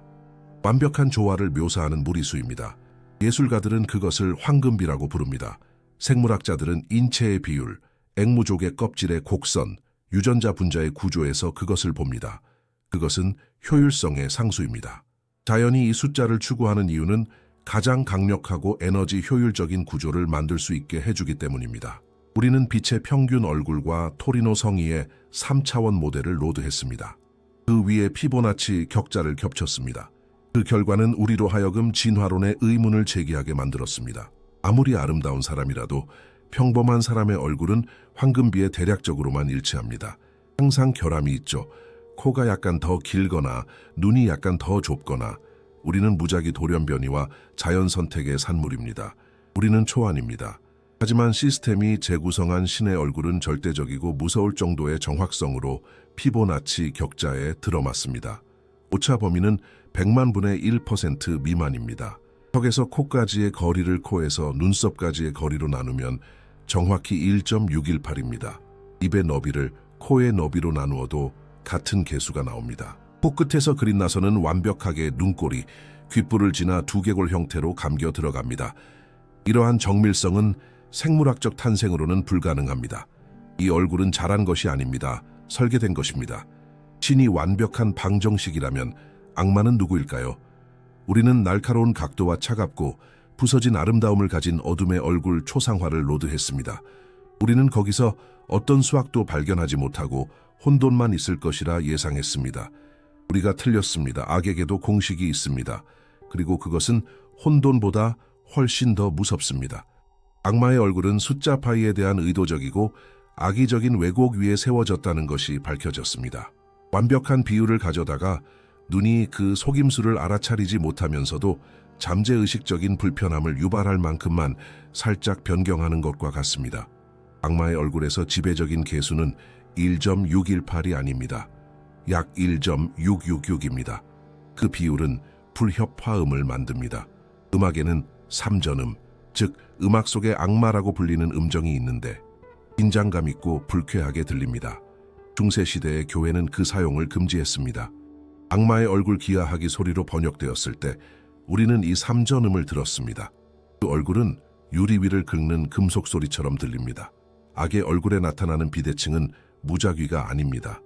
완벽한 조화를 묘사하는 무리수입니다. 예술가들은 그것을 황금비라고 부릅니다. 생물학자들은 인체의 비율, 앵무족의 껍질의 곡선, 유전자 분자의 구조에서 그것을 봅니다. 그것은 효율성의 상수입니다. 자연이 이 숫자를 추구하는 이유는 가장 강력하고 에너지 효율적인 구조를 만들 수 있게 해주기 때문입니다. 우리는 빛의 평균 얼굴과 토리노 성이의 3차원 모델을 로드했습니다. 그 위에 피보나치 격자를 겹쳤습니다. 그 결과는 우리로 하여금 진화론의 의문을 제기하게 만들었습니다. 아무리 아름다운 사람이라도 평범한 사람의 얼굴은 황금비에 대략적으로만 일치합니다. 항상 결함이 있죠. 코가 약간 더 길거나 눈이 약간 더 좁거나 우리는 무작위 돌연변이와 자연 선택의 산물입니다. 우리는 초안입니다. 하지만 시스템이 재구성한 신의 얼굴은 절대적이고 무서울 정도의 정확성으로 피보나치 격자에 들어맞습니다. 오차 범위는 100만 분의 1% 미만입니다. 턱에서 코까지의 거리를 코에서 눈썹까지의 거리로 나누면 정확히 1.618입니다. 입의 너비를 코의 너비로 나누어도 같은 개수가 나옵니다. 코끝에서 그린 나서는 완벽하게 눈꼬리, 귓불을 지나 두개골 형태로 감겨 들어갑니다. 이러한 정밀성은 생물학적 탄생으로는 불가능합니다. 이 얼굴은 자란 것이 아닙니다. 설계된 것입니다. 신이 완벽한 방정식이라면 악마는 누구일까요? 우리는 날카로운 각도와 차갑고 부서진 아름다움을 가진 어둠의 얼굴 초상화를 로드했습니다. 우리는 거기서 어떤 수학도 발견하지 못하고 혼돈만 있을 것이라 예상했습니다. 우리가 틀렸습니다. 악에게도 공식이 있습니다. 그리고 그것은 혼돈보다 훨씬 더 무섭습니다. 악마의 얼굴은 숫자 파이에 대한 의도적이고 악의적인 왜곡 위에 세워졌다는 것이 밝혀졌습니다. 완벽한 비율을 가져다가 눈이 그 속임수를 알아차리지 못하면서도 잠재의식적인 불편함을 유발할 만큼만 살짝 변경하는 것과 같습니다. 악마의 얼굴에서 지배적인 개수는 1.618이 아닙니다. 약 1.666입니다. 그 비율은 불협화음을 만듭니다. 음악에는 3전음, 즉 음악 속에 악마라고 불리는 음정이 있는데 긴장감 있고 불쾌하게 들립니다. 중세시대의 교회는 그 사용을 금지했습니다. 악마의 얼굴 기하학이 소리로 번역되었을 때 우리는 이 3전음을 들었습니다. 그 얼굴은 유리 위를 긁는 금속 소리처럼 들립니다. 악의 얼굴에 나타나는 비대칭은 무작위가 아닙니다.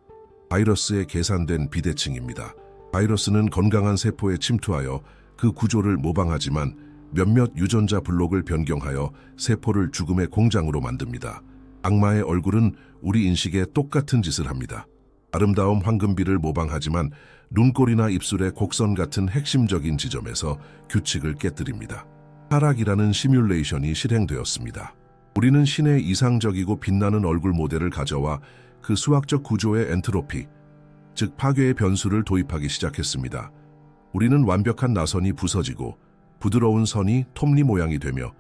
바이러스에 계산된 비대칭입니다. 바이러스는 건강한 세포에 침투하여 그 구조를 모방하지만 몇몇 유전자 블록을 변경하여 세포를 죽음의 공장으로 만듭니다. 악마의 얼굴은 우리 인식에 똑같은 짓을 합니다. 아름다운 황금비를 모방하지만 눈꼬리나 입술의 곡선 같은 핵심적인 지점에서 규칙을 깨뜨립니다. 타락이라는 시뮬레이션이 실행되었습니다. 우리는 신의 이상적이고 빛나는 얼굴 모델을 가져와 그 수학적 구조의 엔트로피, 즉 파괴의 변수를 도입하기 시작했습니다. 우리는 완벽한 나선이 부서지고 부드러운 선이 톱니 모양이 되며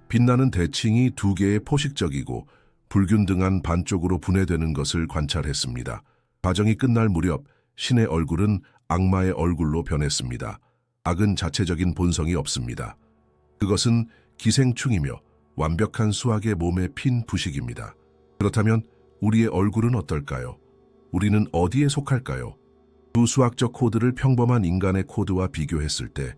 빛나는 대칭이 두 개의 포식적이고 불균등한 반쪽으로 분해되는 것을 관찰했습니다. 과정이 끝날 무렵 신의 얼굴은 악마의 얼굴로 변했습니다. 악은 자체적인 본성이 없습니다. 그것은 기생충이며 완벽한 수학의 몸에 핀 부식입니다. 그렇다면 우리의 얼굴은 어떨까요? 우리는 어디에 속할까요? 두 수학적 코드를 평범한 인간의 코드와 비교했을 때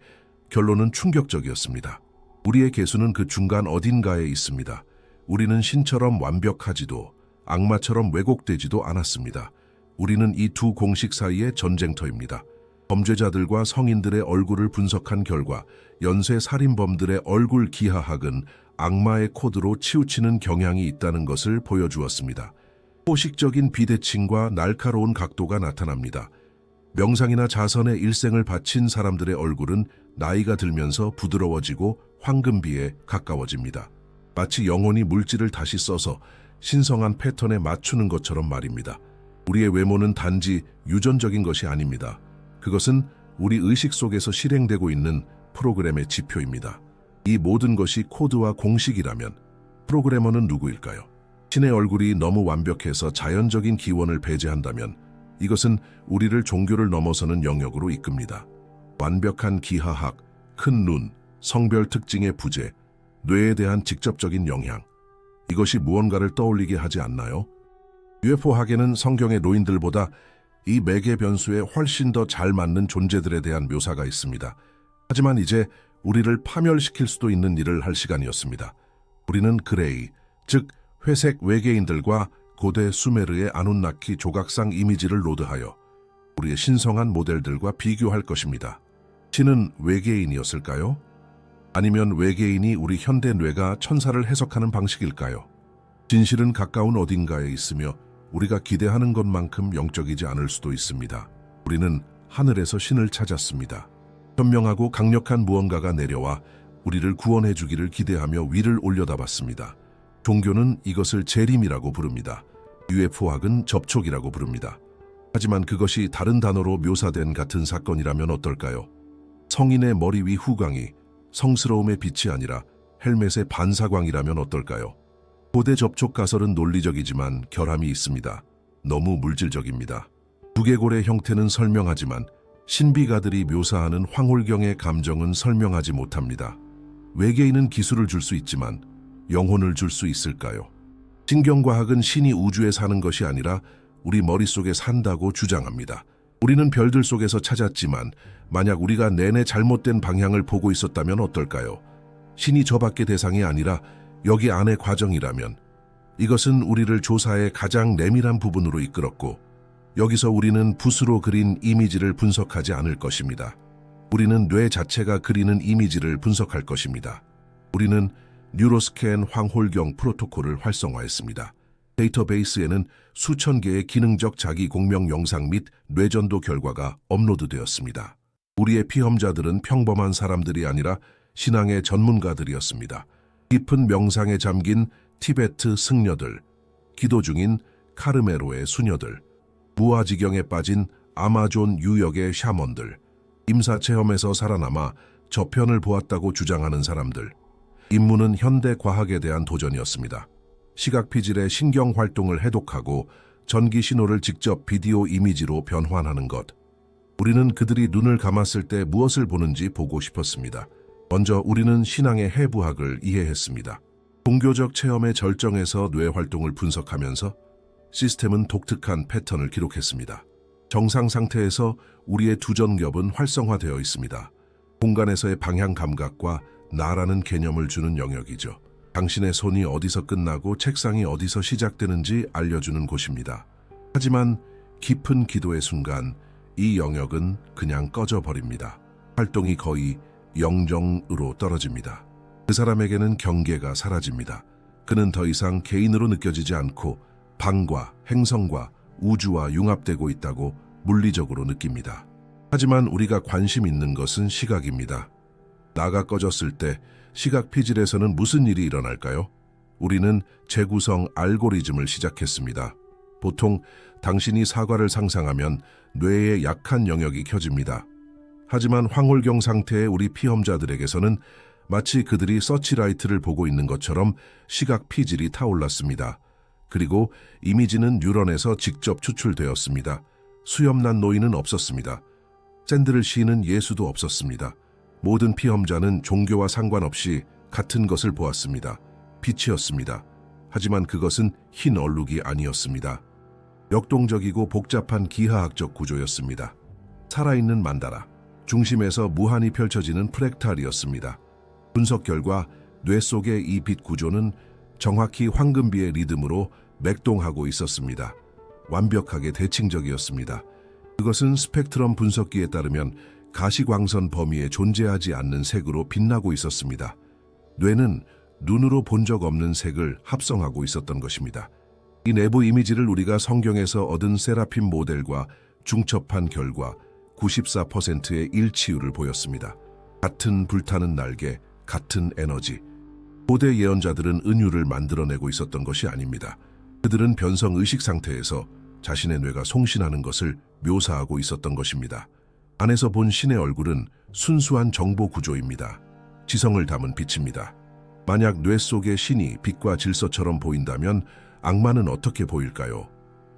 결론은 충격적이었습니다. 우리의 개수는 그 중간 어딘가에 있습니다. 우리는 신처럼 완벽하지도 악마처럼 왜곡되지도 않았습니다. 우리는 이 두 공식 사이의 전쟁터입니다. 범죄자들과 성인들의 얼굴을 분석한 결과 연쇄 살인범들의 얼굴 기하학은 악마의 코드로 치우치는 경향이 있다는 것을 보여주었습니다. 포식적인 비대칭과 날카로운 각도가 나타납니다. 명상이나 자선에 일생을 바친 사람들의 얼굴은 나이가 들면서 부드러워지고 황금비에 가까워집니다. 마치 영혼이 물질을 다시 써서 신성한 패턴에 맞추는 것처럼 말입니다. 우리의 외모는 단지 유전적인 것이 아닙니다. 그것은 우리 의식 속에서 실행되고 있는 프로그램의 지표입니다. 이 모든 것이 코드와 공식이라면 프로그래머는 누구일까요? 신의 얼굴이 너무 완벽해서 자연적인 기원을 배제한다면 이것은 우리를 종교를 넘어서는 영역으로 이끕니다. 완벽한 기하학, 큰 눈, 성별 특징의 부재, 뇌에 대한 직접적인 영향, 이것이 무언가를 떠올리게 하지 않나요? UFO학에는 성경의 노인들보다 이 매개 변수에 훨씬 더 잘 맞는 존재들에 대한 묘사가 있습니다. 하지만 이제 우리를 파멸시킬 수도 있는 일을 할 시간이었습니다. 우리는 그레이, 즉 회색 외계인들과 고대 수메르의 아누나키 조각상 이미지를 로드하여 우리의 신성한 모델들과 비교할 것입니다. 신은 외계인이었을까요? 아니면 외계인이 우리 현대 뇌가 천사를 해석하는 방식일까요? 진실은 가까운 어딘가에 있으며 우리가 기대하는 것만큼 영적이지 않을 수도 있습니다. 우리는 하늘에서 신을 찾았습니다. 현명하고 강력한 무언가가 내려와 우리를 구원해 주기를 기대하며 위를 올려다봤습니다. 종교는 이것을 재림이라고 부릅니다. UFO학은 접촉이라고 부릅니다. 하지만 그것이 다른 단어로 묘사된 같은 사건이라면 어떨까요? 성인의 머리 위 후광이 성스러움의 빛이 아니라 헬멧의 반사광이라면 어떨까요? 고대 접촉 가설은 논리적이지만 결함이 있습니다. 너무 물질적입니다. 두개골의 형태는 설명하지만 신비가들이 묘사하는 황홀경의 감정은 설명하지 못합니다. 외계인은 기술을 줄 수 있지만 영혼을 줄 수 있을까요? 신경과학은 신이 우주에 사는 것이 아니라 우리 머릿속에 산다고 주장합니다. 우리는 별들 속에서 찾았지만 만약 우리가 내내 잘못된 방향을 보고 있었다면 어떨까요? 신이 저 밖의 대상이 아니라 여기 안의 과정이라면 이것은 우리를 조사의 가장 내밀한 부분으로 이끌었고 여기서 우리는 붓으로 그린 이미지를 분석하지 않을 것입니다. 우리는 뇌 자체가 그리는 이미지를 분석할 것입니다. 우리는 뉴로스캔 황홀경 프로토콜을 활성화했습니다. 데이터베이스에는 수천 개의 기능적 자기 공명 영상 및 뇌전도 결과가 업로드되었습니다. 우리의 피험자들은 평범한 사람들이 아니라 신앙의 전문가들이었습니다. 깊은 명상에 잠긴 티베트 승려들, 기도 중인 카르메로의 수녀들, 무아지경에 빠진 아마존 유역의 샤먼들, 임사체험에서 살아남아 저편을 보았다고 주장하는 사람들. 임무는 현대 과학에 대한 도전이었습니다. 시각피질의 신경활동을 해독하고 전기 신호를 직접 비디오 이미지로 변환하는 것. 우리는 그들이 눈을 감았을 때 무엇을 보는지 보고 싶었습니다. 먼저 우리는 신앙의 해부학을 이해했습니다. 종교적 체험의 절정에서 뇌 활동을 분석하면서 시스템은 독특한 패턴을 기록했습니다. 정상 상태에서 우리의 두전겹은 활성화되어 있습니다. 공간에서의 방향 감각과 나라는 개념을 주는 영역이죠. 당신의 손이 어디서 끝나고 책상이 어디서 시작되는지 알려주는 곳입니다. 하지만 깊은 기도의 순간 이 영역은 그냥 꺼져버립니다. 활동이 거의 영정으로 떨어집니다. 그 사람에게는 경계가 사라집니다. 그는 더 이상 개인으로 느껴지지 않고 방과 행성과 우주와 융합되고 있다고 물리적으로 느낍니다. 하지만 우리가 관심 있는 것은 시각입니다. 나가 꺼졌을 때 시각 피질에서는 무슨 일이 일어날까요? 우리는 재구성 알고리즘을 시작했습니다. 보통 당신이 사과를 상상하면 뇌의 약한 영역이 켜집니다. 하지만 황홀경 상태의 우리 피험자들에게서는 마치 그들이 서치라이트를 보고 있는 것처럼 시각 피질이 타올랐습니다. 그리고 이미지는 뉴런에서 직접 추출되었습니다. 수염난 노인은 없었습니다. 샌들을 시는 예수도 없었습니다. 모든 피험자는 종교와 상관없이 같은 것을 보았습니다. 빛이었습니다. 하지만 그것은 흰 얼룩이 아니었습니다. 역동적이고 복잡한 기하학적 구조였습니다. 살아있는 만다라, 중심에서 무한히 펼쳐지는 프랙탈이었습니다. 분석 결과 뇌 속의 이 빛 구조는 정확히 황금비의 리듬으로 맥동하고 있었습니다. 완벽하게 대칭적이었습니다. 그것은 스펙트럼 분석기에 따르면 가시광선 범위에 존재하지 않는 색으로 빛나고 있었습니다. 뇌는 눈으로 본 적 없는 색을 합성하고 있었던 것입니다. 이 내부 이미지를 우리가 성경에서 얻은 세라핌 모델과 중첩한 결과 94%의 일치율을 보였습니다. 같은 불타는 날개, 같은 에너지. 고대 예언자들은 은유를 만들어내고 있었던 것이 아닙니다. 그들은 변성 의식 상태에서 자신의 뇌가 송신하는 것을 묘사하고 있었던 것입니다. 안에서 본 신의 얼굴은 순수한 정보 구조입니다. 지성을 담은 빛입니다. 만약 뇌 속의 신이 빛과 질서처럼 보인다면 악마는 어떻게 보일까요?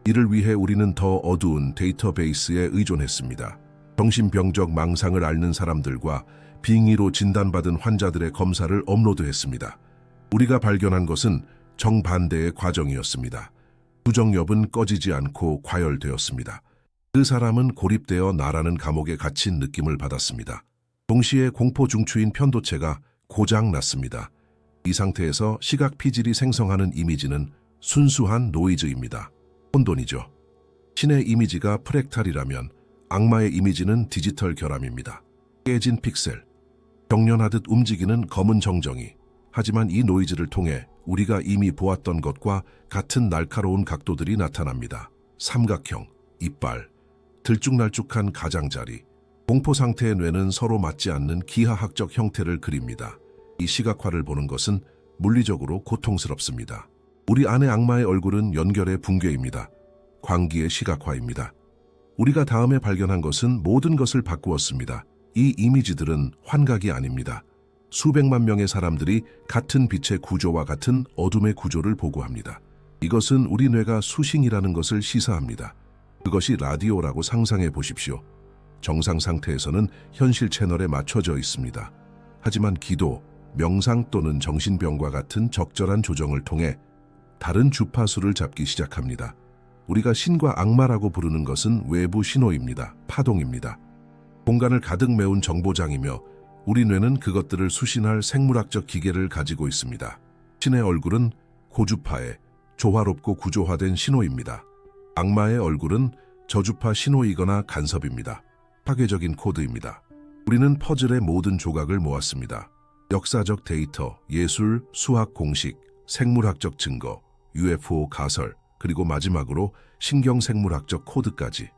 이를 위해 우리는 더 어두운 데이터베이스에 의존했습니다. 정신병적 망상을 앓는 사람들과 빙의로 진단받은 환자들의 검사를 업로드했습니다. 우리가 발견한 것은 정반대의 과정이었습니다. 부정엽은 꺼지지 않고 과열되었습니다. 그 사람은 고립되어 나라는 감옥에 갇힌 느낌을 받았습니다. 동시에 공포 중추인 편도체가 고장났습니다. 이 상태에서 시각 피질이 생성하는 이미지는 순수한 노이즈입니다. 혼돈이죠. 신의 이미지가 프랙탈이라면 악마의 이미지는 디지털 결함입니다. 깨진 픽셀, 경련하듯 움직이는 검은 정정이. 하지만 이 노이즈를 통해 우리가 이미 보았던 것과 같은 날카로운 각도들이 나타납니다. 삼각형, 이빨, 들쭉날쭉한 가장자리. 공포 상태의 뇌는 서로 맞지 않는 기하학적 형태를 그립니다. 이 시각화를 보는 것은 물리적으로 고통스럽습니다. 우리 안의 악마의 얼굴은 연결의 붕괴입니다. 광기의 시각화입니다. 우리가 다음에 발견한 것은 모든 것을 바꾸었습니다. 이 이미지들은 환각이 아닙니다. 수백만 명의 사람들이 같은 빛의 구조와 같은 어둠의 구조를 보고합니다. 이것은 우리 뇌가 수신이라는 것을 시사합니다. 그것이 라디오라고 상상해 보십시오. 정상 상태에서는 현실 채널에 맞춰져 있습니다. 하지만 기도, 명상 또는 정신병과 같은 적절한 조정을 통해 다른 주파수를 잡기 시작합니다. 우리가 신과 악마라고 부르는 것은 외부 신호입니다. 파동입니다. 공간을 가득 메운 정보장이며 우리 뇌는 그것들을 수신할 생물학적 기계를 가지고 있습니다. 신의 얼굴은 고주파의 조화롭고 구조화된 신호입니다. 악마의 얼굴은 저주파 신호이거나 간섭입니다. 파괴적인 코드입니다. 우리는 퍼즐의 모든 조각을 모았습니다. 역사적 데이터, 예술, 수학 공식, 생물학적 증거, UFO 가설, 그리고 마지막으로 신경생물학적 코드까지.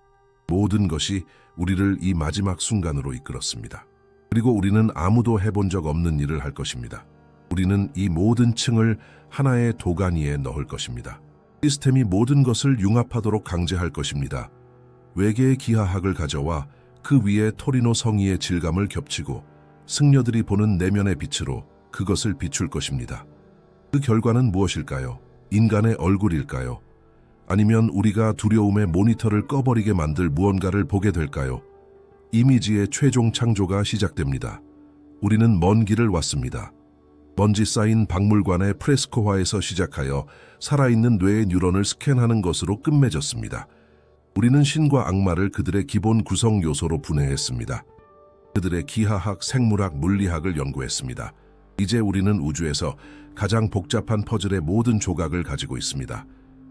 모든 것이 우리를 이 마지막 순간으로 이끌었습니다. 그리고 우리는 아무도 해본 적 없는 일을 할 것입니다. 우리는 이 모든 층을 하나의 도가니 위에 넣을 것입니다. 시스템이 모든 것을 융합하도록 강제할 것입니다. 외계의 기하학을 가져와 그 위에 토리노 성이의 질감을 겹치고 승려들이 보는 내면의 빛으로 그것을 비출 것입니다. 그 결과는 무엇일까요? 인간의 얼굴일까요? 아니면 우리가 두려움의 모니터를 꺼버리게 만들 무언가를 보게 될까요? 이미지의 최종 창조가 시작됩니다. 우리는 먼 길을 왔습니다. 먼지 쌓인 박물관의 프레스코화에서 시작하여 살아있는 뇌의 뉴런을 스캔하는 것으로 끝맺었습니다. 우리는 신과 악마를 그들의 기본 구성 요소로 분해했습니다. 그들의 기하학, 생물학, 물리학을 연구했습니다. 이제 우리는 우주에서 가장 복잡한 퍼즐의 모든 조각을 가지고 있습니다.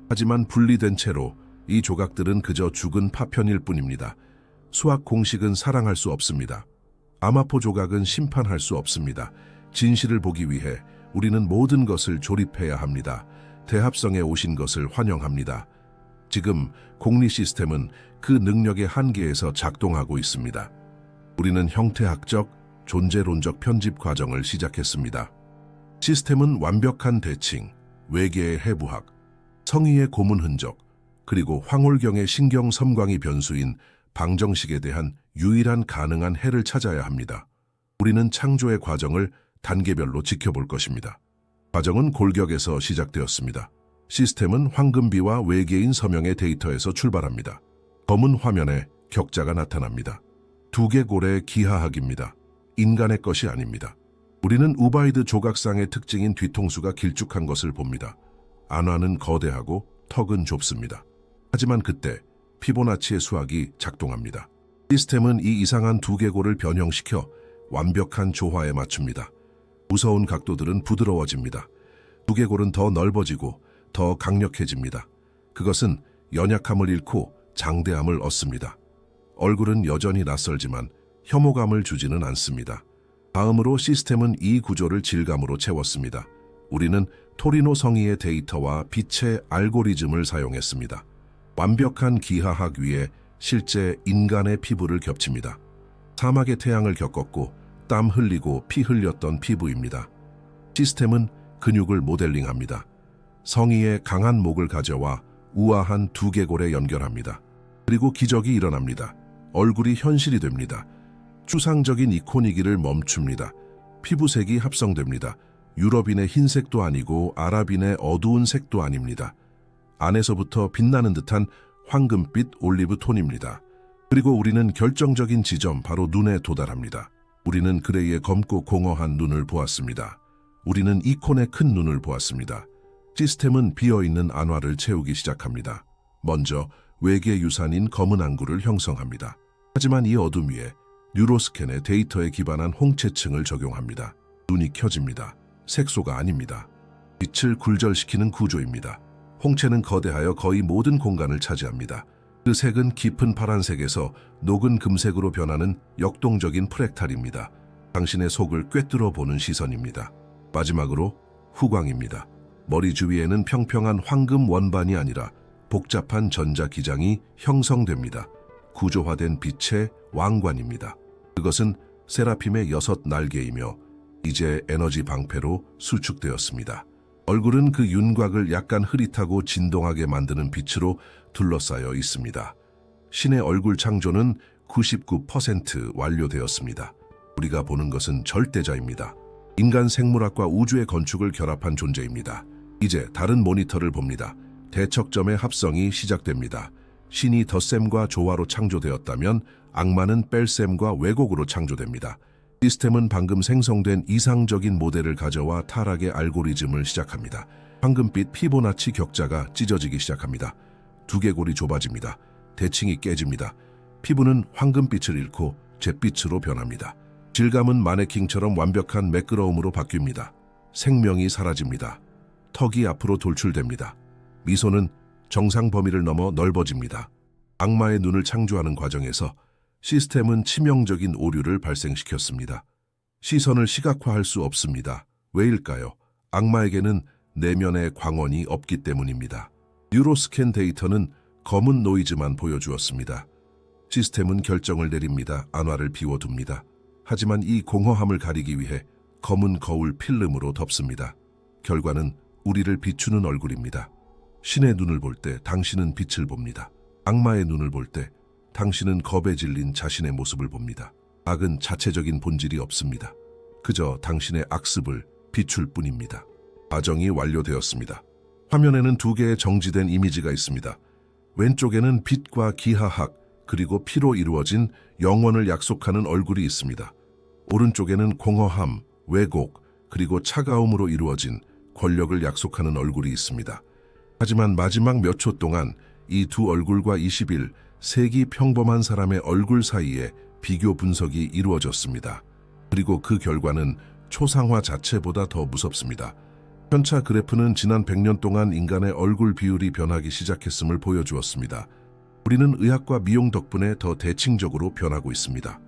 하지만 분리된 채로 이 조각들은 그저 죽은 파편일 뿐입니다. 수학 공식은 사랑할 수 없습니다. 아마포 조각은 심판할 수 없습니다. 진실을 보기 위해 우리는 모든 것을 조립해야 합니다. 대합성에 오신 것을 환영합니다. 지금 공리 시스템은 그 능력의 한계에서 작동하고 있습니다. 우리는 형태학적, 존재론적 편집 과정을 시작했습니다. 시스템은 완벽한 대칭, 외계의 해부학, 성의의 고문 흔적, 그리고 황홀경의 신경 섬광이 변수인 방정식에 대한 유일한 가능한 해를 찾아야 합니다. 우리는 창조의 과정을 단계별로 지켜볼 것입니다. 과정은 골격에서 시작되었습니다. 시스템은 황금비와 외계인 서명의 데이터에서 출발합니다. 검은 화면에 격자가 나타납니다. 두개골의 기하학입니다. 인간의 것이 아닙니다. 우리는 우바이드 조각상의 특징인 뒤통수가 길쭉한 것을 봅니다. 안화는 거대하고 턱은 좁습니다. 하지만 그때 피보나치의 수학이 작동합니다. 시스템은 이 이상한 두개골을 변형시켜 완벽한 조화에 맞춥니다. 무서운 각도들은 부드러워집니다. 두개골은 더 넓어지고 더 강력해집니다. 그것은 연약함을 잃고 장대함을 얻습니다. 얼굴은 여전히 낯설지만 혐오감을 주지는 않습니다. 다음으로 시스템은 이 구조를 질감으로 채웠습니다. 우리는 토리노 성이의 데이터와 빛의 알고리즘을 사용했습니다. 완벽한 기하학 위에 실제 인간의 피부를 겹칩니다. 사막의 태양을 겪었고 땀 흘리고 피 흘렸던 피부입니다. 시스템은 근육을 모델링합니다. 성이의 강한 목을 가져와 우아한 두개골에 연결합니다. 그리고 기적이 일어납니다. 얼굴이 현실이 됩니다. 추상적인 이코니기를 멈춥니다. 피부색이 합성됩니다. 유럽인의 흰색도 아니고 아랍인의 어두운 색도 아닙니다. 안에서부터 빛나는 듯한 황금빛 올리브 톤입니다. 그리고 우리는 결정적인 지점, 바로 눈에 도달합니다. 우리는 그레이의 검고 공허한 눈을 보았습니다. 우리는 이콘의 큰 눈을 보았습니다. 시스템은 비어있는 안화를 채우기 시작합니다. 먼저 외계 유산인 검은 안구를 형성합니다. 하지만 이 어둠 위에 뉴로스캔의 데이터에 기반한 홍채층을 적용합니다. 눈이 켜집니다. 색소가 아닙니다. 빛을 굴절시키는 구조입니다. 홍채는 거대하여 거의 모든 공간을 차지합니다. 그 색은 깊은 파란색에서 녹은 금색으로 변하는 역동적인 프랙탈입니다. 당신의 속을 꿰뚫어 보는 시선입니다. 마지막으로 후광입니다. 머리 주위에는 평평한 황금 원반이 아니라 복잡한 전자기장이 형성됩니다. 구조화된 빛의 왕관입니다. 그것은 세라핌의 6날개이며 이제 에너지 방패로 수축되었습니다. 얼굴은 그 윤곽을 약간 흐릿하고 진동하게 만드는 빛으로 둘러싸여 있습니다. 신의 얼굴 창조는 99% 완료되었습니다. 우리가 보는 것은 절대자입니다. 인간 생물학과 우주의 건축을 결합한 존재입니다. 이제 다른 모니터를 봅니다. 대척점의 합성이 시작됩니다. 신이 덧셈과 조화로 창조되었다면 악마는 뺄셈과 왜곡으로 창조됩니다. 시스템은 방금 생성된 이상적인 모델을 가져와 타락의 알고리즘을 시작합니다. 황금빛 피보나치 격자가 찢어지기 시작합니다. 두개골이 좁아집니다. 대칭이 깨집니다. 피부는 황금빛을 잃고 잿빛으로 변합니다. 질감은 마네킹처럼 완벽한 매끄러움으로 바뀝니다. 생명이 사라집니다. 턱이 앞으로 돌출됩니다. 미소는 정상 범위를 넘어 넓어집니다. 악마의 눈을 창조하는 과정에서 시스템은 치명적인 오류를 발생시켰습니다. 시선을 시각화할 수 없습니다. 왜일까요? 악마에게는 내면의 광원이 없기 때문입니다. 뉴로스캔 데이터는 검은 노이즈만 보여주었습니다. 시스템은 결정을 내립니다. 안화를 비워둡니다. 하지만 이 공허함을 가리기 위해 검은 거울 필름으로 덮습니다. 결과는 우리를 비추는 얼굴입니다. 신의 눈을 볼 때 당신은 빛을 봅니다. 악마의 눈을 볼 때 당신은 겁에 질린 자신의 모습을 봅니다. 악은 자체적인 본질이 없습니다. 그저 당신의 악습을 비출 뿐입니다. 과정이 완료되었습니다. 화면에는 두 개의 정지된 이미지가 있습니다. 왼쪽에는 빛과 기하학 그리고 피로 이루어진 영원을 약속하는 얼굴이 있습니다. 오른쪽에는 공허함, 왜곡 그리고 차가움으로 이루어진 권력을 약속하는 얼굴이 있습니다. 하지만 마지막 몇 초 동안 이 두 얼굴과 20일 세기 평범한 사람의 얼굴 사이에 비교 분석이 이루어졌습니다. 그리고 그 결과는 초상화 자체보다 더 무섭습니다. 편차 그래프는 지난 100년 동안 인간의 얼굴 비율이 변하기 시작했음을 보여주었습니다. 우리는 의학과 미용 덕분에 더 대칭적으로 변하고 있습니다.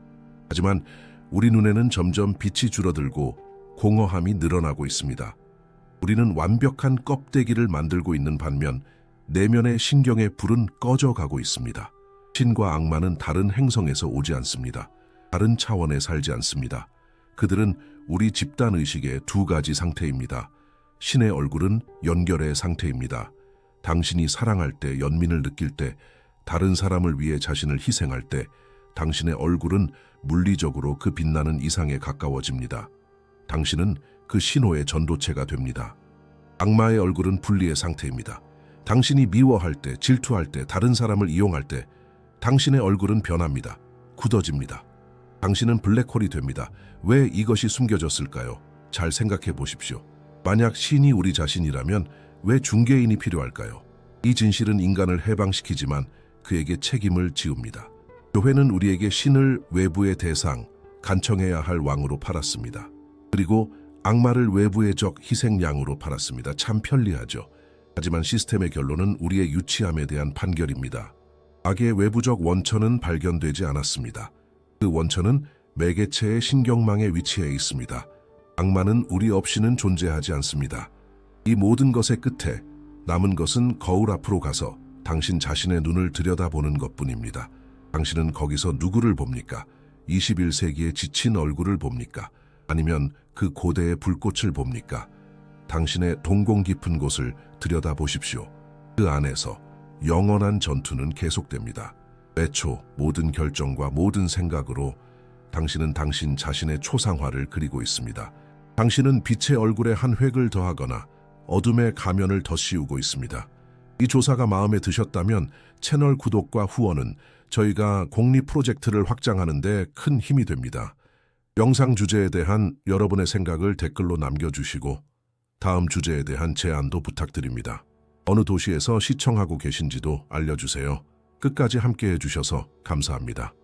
하지만 우리 눈에는 점점 빛이 줄어들고 공허함이 늘어나고 있습니다. 우리는 완벽한 껍데기를 만들고 있는 반면 내면의 신경의 불은 꺼져가고 있습니다. 신과 악마는 다른 행성에서 오지 않습니다. 다른 차원에 살지 않습니다. 그들은 우리 집단의식의 두 가지 상태입니다. 신의 얼굴은 연결의 상태입니다. 당신이 사랑할 때, 연민을 느낄 때, 다른 사람을 위해 자신을 희생할 때 당신의 얼굴은 물리적으로 그 빛나는 이상에 가까워집니다. 당신은 그 신호의 전도체가 됩니다. 악마의 얼굴은 분리의 상태입니다. 당신이 미워할 때, 질투할 때, 다른 사람을 이용할 때 당신의 얼굴은 변합니다. 굳어집니다. 당신은 블랙홀이 됩니다. 왜 이것이 숨겨졌을까요? 잘 생각해 보십시오. 만약 신이 우리 자신이라면 왜 중개인이 필요할까요? 이 진실은 인간을 해방시키지만 그에게 책임을 지웁니다. 교회는 우리에게 신을 외부의 대상, 간청해야 할 왕으로 팔았습니다. 그리고 악마를 외부의 적, 희생양으로 팔았습니다. 참 편리하죠. 하지만 시스템의 결론은 우리의 유치함에 대한 판결입니다. 악의 외부적 원천은 발견되지 않았습니다. 그 원천은 매개체의 신경망에 위치해 있습니다. 악마는 우리 없이는 존재하지 않습니다. 이 모든 것의 끝에 남은 것은 거울 앞으로 가서 당신 자신의 눈을 들여다보는 것뿐입니다. 당신은 거기서 누구를 봅니까? 21세기의 지친 얼굴을 봅니까? 아니면 그 고대의 불꽃을 봅니까? 당신의 동공 깊은 곳을 들여다보십시오. 그 안에서 영원한 전투는 계속됩니다. 애초 모든 결정과 모든 생각으로 당신은 당신 자신의 초상화를 그리고 있습니다. 당신은 빛의 얼굴에 한 획을 더하거나 어둠의 가면을 더 씌우고 있습니다. 이 조사가 마음에 드셨다면 채널 구독과 후원은 저희가 공리 프로젝트를 확장하는 데 큰 힘이 됩니다. 영상 주제에 대한 여러분의 생각을 댓글로 남겨주시고 다음 주제에 대한 제안도 부탁드립니다. 어느 도시에서 시청하고 계신지도 알려주세요. 끝까지 함께해 주셔서 감사합니다.